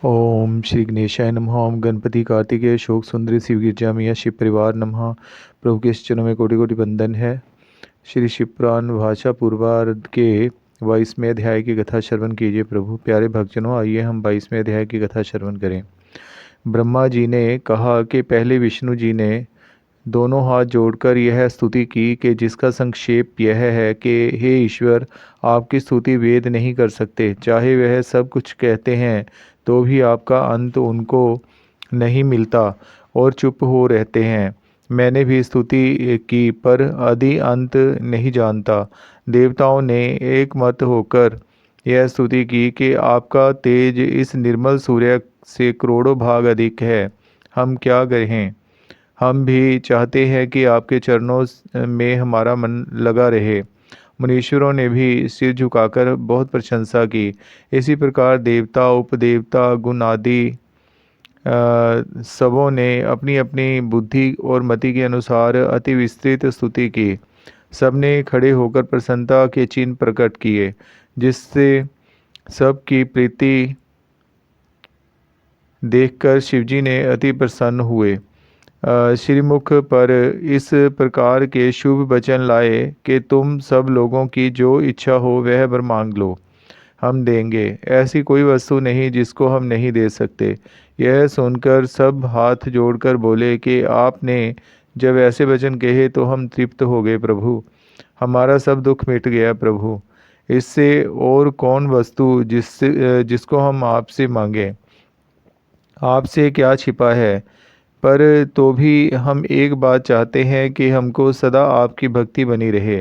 ओम श्री गणेशाय नमः। ओम गणपति कार्तिकेय शोक सुंदरी शिव गिरजा मैया शिव परिवार नमः। प्रभु के चरणों में कोटि कोटि वंदन है। श्री शिव पुराण भाषा पूर्वार्ध के 22वें अध्याय की कथा श्रवण कीजिए। प्रभु प्यारे भक्तजनों, आइए हम 22वें अध्याय की कथा श्रवण करें। ब्रह्मा जी ने कहा कि पहले विष्णु जी ने दोनों हाथ जोड़कर यह स्तुति की कि जिसका संक्षेप यह है कि हे ईश्वर, आपकी स्तुति वेद नहीं कर सकते। चाहे वह सब कुछ कहते हैं तो भी आपका अंत उनको नहीं मिलता और चुप हो रहते हैं। मैंने भी स्तुति की पर आदि अंत नहीं जानता। देवताओं ने एक मत होकर यह स्तुति की कि आपका तेज इस निर्मल सूर्य से करोड़ों भाग अधिक है। हम क्या करें? हम भी चाहते हैं कि आपके चरणों में हमारा मन लगा रहे। मुनीश्वरों ने भी सिर झुकाकर बहुत प्रशंसा की। इसी प्रकार देवता, उपदेवता, गुण आदि सबों ने अपनी अपनी बुद्धि और मति के अनुसार अति विस्तृत स्तुति की। सबने खड़े होकर प्रसन्नता के चिन्ह प्रकट किए, जिससे सबकी प्रीति देखकर शिवजी ने अति प्रसन्न हुए। श्रीमुख पर इस प्रकार के शुभ वचन लाए कि तुम सब लोगों की जो इच्छा हो वह वर मांग लो, हम देंगे। ऐसी कोई वस्तु नहीं जिसको हम नहीं दे सकते। यह सुनकर सब हाथ जोड़कर बोले कि आपने जब ऐसे वचन कहे तो हम तृप्त हो गए प्रभु। हमारा सब दुख मिट गया प्रभु। इससे और कौन वस्तु जिसको हम आपसे मांगे? आपसे क्या छिपा है? पर तो भी हम एक बात चाहते हैं कि हमको सदा आपकी भक्ति बनी रहे।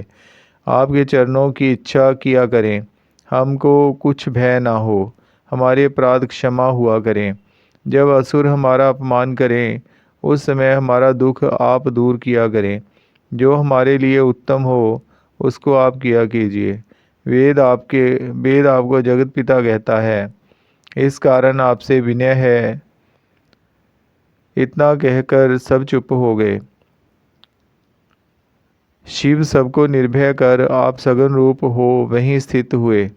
आपके चरणों की इच्छा किया करें। हमको कुछ भय ना हो। हमारे अपराध क्षमा हुआ करें। जब असुर हमारा अपमान करें उस समय हमारा दुख आप दूर किया करें। जो हमारे लिए उत्तम हो उसको आप किया कीजिए। वेद आपको जगत पिता कहता है। इस कारण आपसे विनय है। इतना कहकर सब चुप हो गए। शिव सबको निर्भय कर आप सगुण रूप हो वहीं स्थित हुए।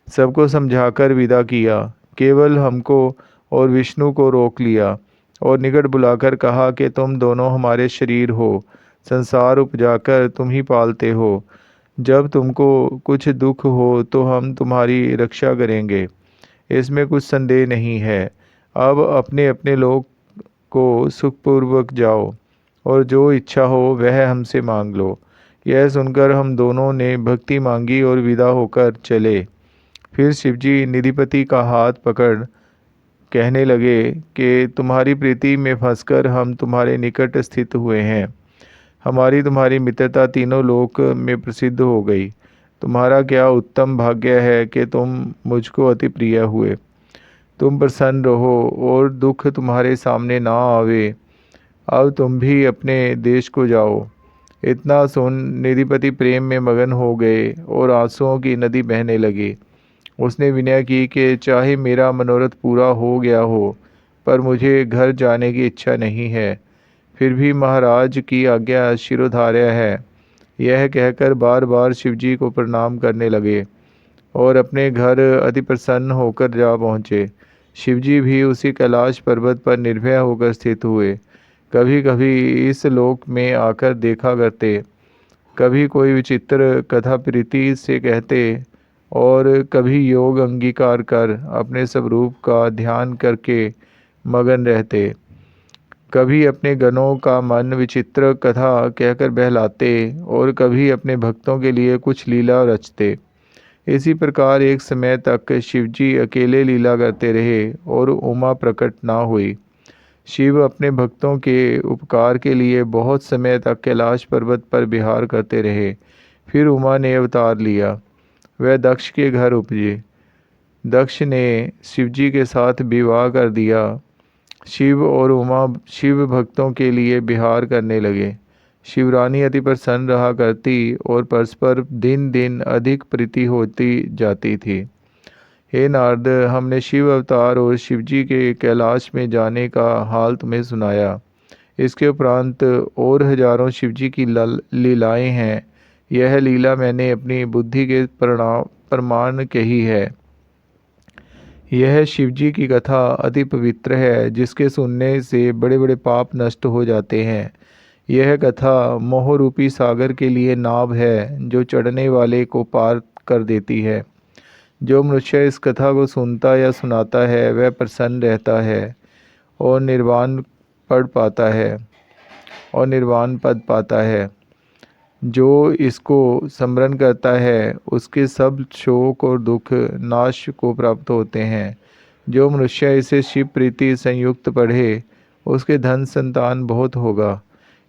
सबको समझाकर विदा किया। केवल हमको और विष्णु को रोक लिया और निकट बुलाकर कहा कि तुम दोनों हमारे शरीर हो। संसार उपजाकर तुम ही पालते हो। जब तुमको कुछ दुख हो तो हम तुम्हारी रक्षा करेंगे, इसमें कुछ संदेह नहीं है। अब अपने अपने लोक को सुखपूर्वक जाओ और जो इच्छा हो वह हमसे मांग लो। यह सुनकर हम दोनों ने भक्ति मांगी और विदा होकर चले। फिर शिवजी निधिपति का हाथ पकड़ कहने लगे कि तुम्हारी प्रीति में फंसकर हम तुम्हारे निकट स्थित हुए हैं। हमारी तुम्हारी मित्रता तीनों लोक में प्रसिद्ध हो गई। तुम्हारा क्या उत्तम भाग्य है कि तुम मुझको अति प्रिय हुए। तुम प्रसन्न रहो और दुख तुम्हारे सामने ना आवे। अब तुम भी अपने देश को जाओ। इतना सुन निधिपति प्रेम में मगन हो गए और आंसुओं की नदी बहने लगी। उसने विनय की कि चाहे मेरा मनोरथ पूरा हो गया हो, पर मुझे घर जाने की इच्छा नहीं है। फिर भी महाराज की आज्ञा शिरोधार्य है। यह कहकर बार बार शिवजी को प्रणाम करने लगे और अपने घर अति प्रसन्न होकर जा पहुँचे। शिवजी भी उसी कैलाश पर्वत पर निर्भय होकर स्थित हुए। कभी कभी इस लोक में आकर देखा करते, कभी कोई विचित्र कथा प्रीति से कहते और कभी योग अंगीकार कर अपने स्वरूप का ध्यान करके मगन रहते। कभी अपने गणों का मन विचित्र कथा कहकर बहलाते और कभी अपने भक्तों के लिए कुछ लीला रचते। इसी प्रकार एक समय तक शिवजी अकेले लीला करते रहे और उमा प्रकट ना हुई। शिव अपने भक्तों के उपकार के लिए बहुत समय तक कैलाश पर्वत पर विहार करते रहे। फिर उमा ने अवतार लिया। वह दक्ष के घर उपजे। दक्ष ने शिवजी के साथ विवाह कर दिया। शिव और उमा शिव भक्तों के लिए विहार करने लगे। शिवरानी अति प्रसन्न रहा करती और परस्पर दिन दिन अधिक प्रीति होती जाती थी। हे नारद, हमने शिव अवतार और शिवजी के कैलाश में जाने का हाल तुम्हें सुनाया। इसके उपरांत और हजारों शिवजी की लीलाएं हैं। यह लीला मैंने अपनी बुद्धि के प्रमाण कही है। यह शिवजी की कथा अति पवित्र है, जिसके सुनने से बड़े बड़े पाप नष्ट हो जाते हैं। यह कथा मोह रूपी सागर के लिए नाव है, जो चढ़ने वाले को पार कर देती है। जो मनुष्य इस कथा को सुनता या सुनाता है, वह प्रसन्न रहता है और निर्वाण पद पाता है। जो इसको स्मरण करता है, उसके सब शोक और दुख नाश को प्राप्त होते हैं। जो मनुष्य इसे शिव प्रीति संयुक्त पढ़े, उसके धन संतान बहुत होगा।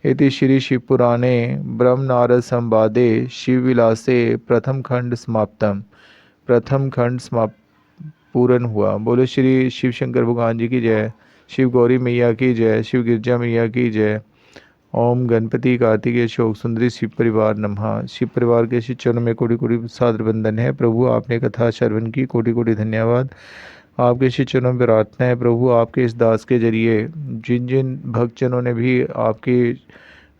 इति श्री शिव पुराणे ब्रह्म नारद संवादे शिव विलासे प्रथम खंड समाप्तम। प्रथम खंड समाप्त पूर्ण हुआ। बोलो श्री शिव शंकर भगवान जी की जय, शिव गौरी मैया की जय, शिव गिरजा मैया की जय। ओम गणपति कार्तिकेय शोक सुंदरी शिव परिवार नमः। शिव परिवार के श्री चरणों में कोटि कोटि सादर वंदन है। प्रभु आपने कथा श्रवण की, कोटि कोटि धन्यवाद। आपके श्री चरणों में प्रार्थना है प्रभु, आपके इस दास के जरिए जिन जिन भक्तजनों ने भी आपकी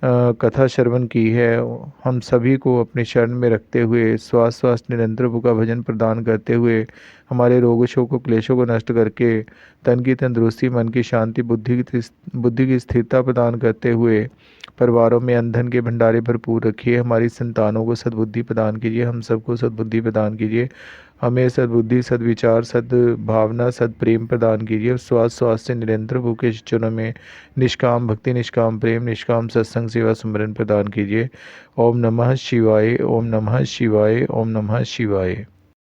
कथा श्रवण की है, हम सभी को अपने शरण में रखते हुए श्वास निरंतर प्रभु का भजन प्रदान करते हुए हमारे रोगों शोकों क्लेशों को नष्ट करके तन की तंदुरुस्ती, मन की शांति, बुद्धि की स्थिरता प्रदान करते हुए परिवारों में अंधन के भंडारे भरपूर रखिए। हमारी संतानों को सद्बुद्धि प्रदान कीजिए, हम सबको सद्बुद्धि प्रदान कीजिए। हमें सद्बुद्धि, सद्विचार, सद्भावना, सद्प्रेम प्रदान कीजिए। स्वास्थ्य निरंतर प्रभु के चरणों में निष्काम भक्ति, निष्काम प्रेम, निष्काम सत्संग सेवा सुमरन प्रदान कीजिए। ओम नमः शिवाय, ओम नमः शिवाय, ओम नमः शिवाय।